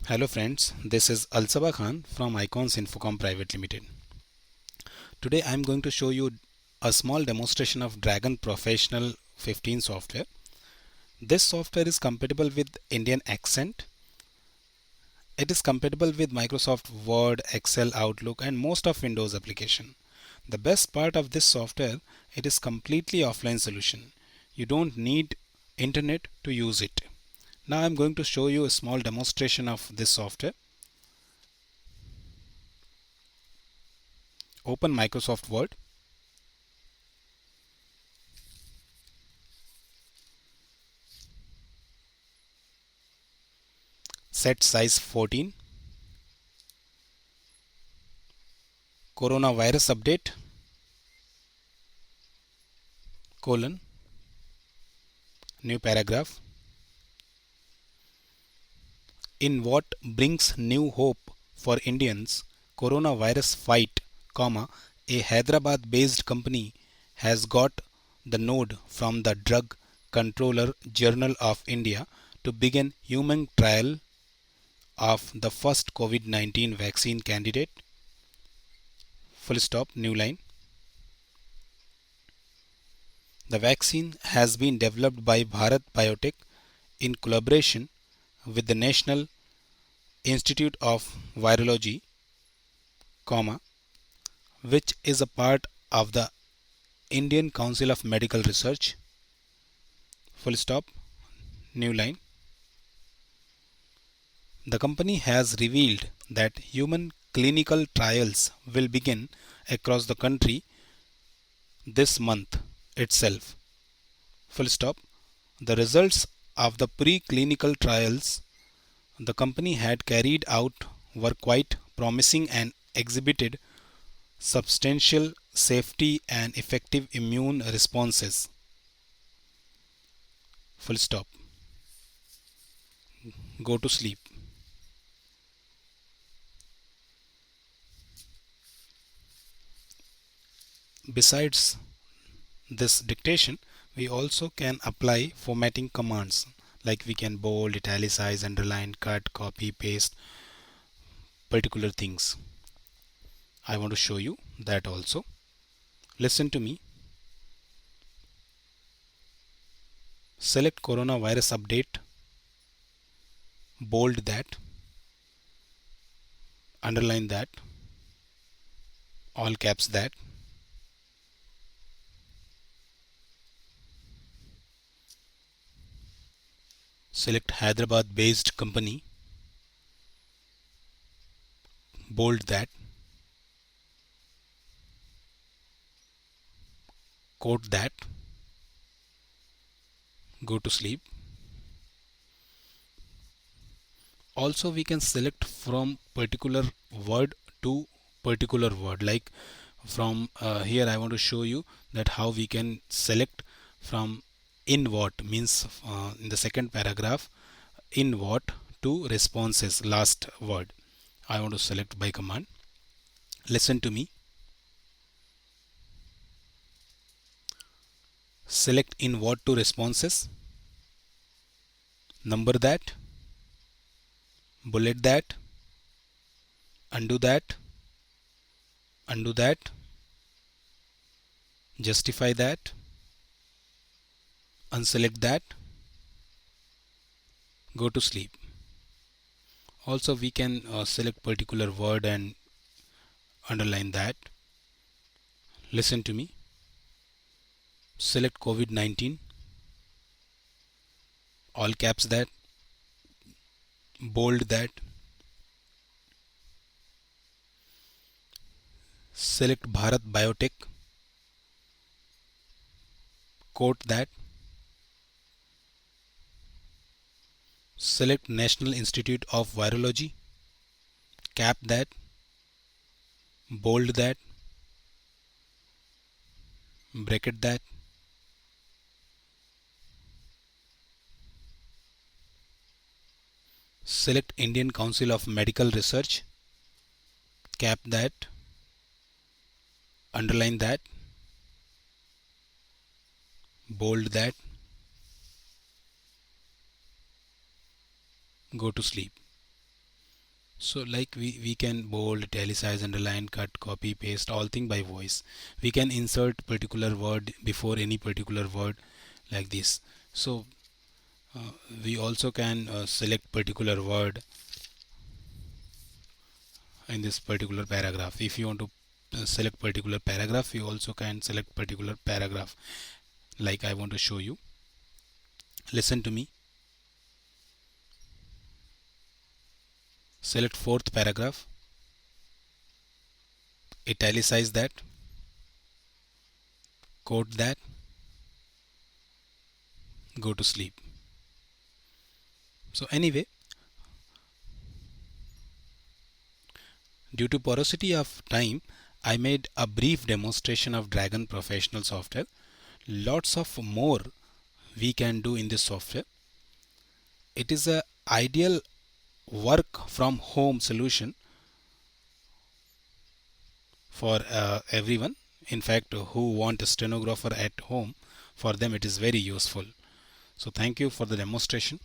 Hello friends, this is Alsaba Khan from Icons Infocom Private Limited. Today I am going to show you a small demonstration of Dragon Professional 15 software. This software is compatible with Indian accent. It is compatible with Microsoft Word, Excel, Outlook and most of Windows application. The best part of this software, it is completely offline solution. You don't need internet to use it. Now I am going to show you a small demonstration of this software. Open Microsoft Word. Set size 14. Coronavirus update colon new paragraph. In what brings new hope for Indians, coronavirus fight, comma, a Hyderabad based company has got the nod from the Drug Controller Journal of India to begin human trial of the first COVID-19 vaccine candidate. Full stop, new line. The vaccine has been developed by Bharat Biotech in collaboration with the National Institute of Virology, comma, which is a part of the Indian Council of Medical Research. Full stop, new line. The company has revealed that human clinical trials will begin across the country this month itself. Full stop. The results of the pre-clinical trials the company had carried out were quite promising and exhibited substantial safety and effective immune responses. Full stop. Go to sleep. Besides this dictation, we also can apply formatting commands like we can bold, italicize, underline, cut, copy, paste particular things. I want to show you that also. Listen to me. Select coronavirus update, bold that, underline that, all caps that. Select Hyderabad based company, bold that, quote that, go to sleep. Also we can select from particular word to particular word, like from here I want to show you that how we can select from in what means in the second paragraph, in what to responses, last word I want to select by command. Listen to me. Select in what to responses, number that, bullet that, undo that, undo that, justify that, unselect that, go to sleep. Also we can select particular word and underline that. Listen to me. Select COVID-19, all caps that, bold that. Select Bharat Biotech, quote that. Select National Institute of Virology, cap that, bold that, bracket that. Select Indian Council of Medical Research, cap that, underline that, bold that, go to sleep. So like we can bold, italicize, underline, cut, copy, paste, all thing by voice. We can insert particular word before any particular word like this. So we also can select particular word in this particular paragraph. If you want to select particular paragraph, you also can select particular paragraph. Like I want to show you. Listen to me. Select fourth paragraph, italicize that, quote that, go to sleep. So anyway, due to paucity of time, I made a brief demonstration of Dragon Professional software. Lots of more we can do in this software. It is a ideal work from home solution for everyone. In fact, who want a stenographer at home, for them it is very useful. So thank you for the demonstration.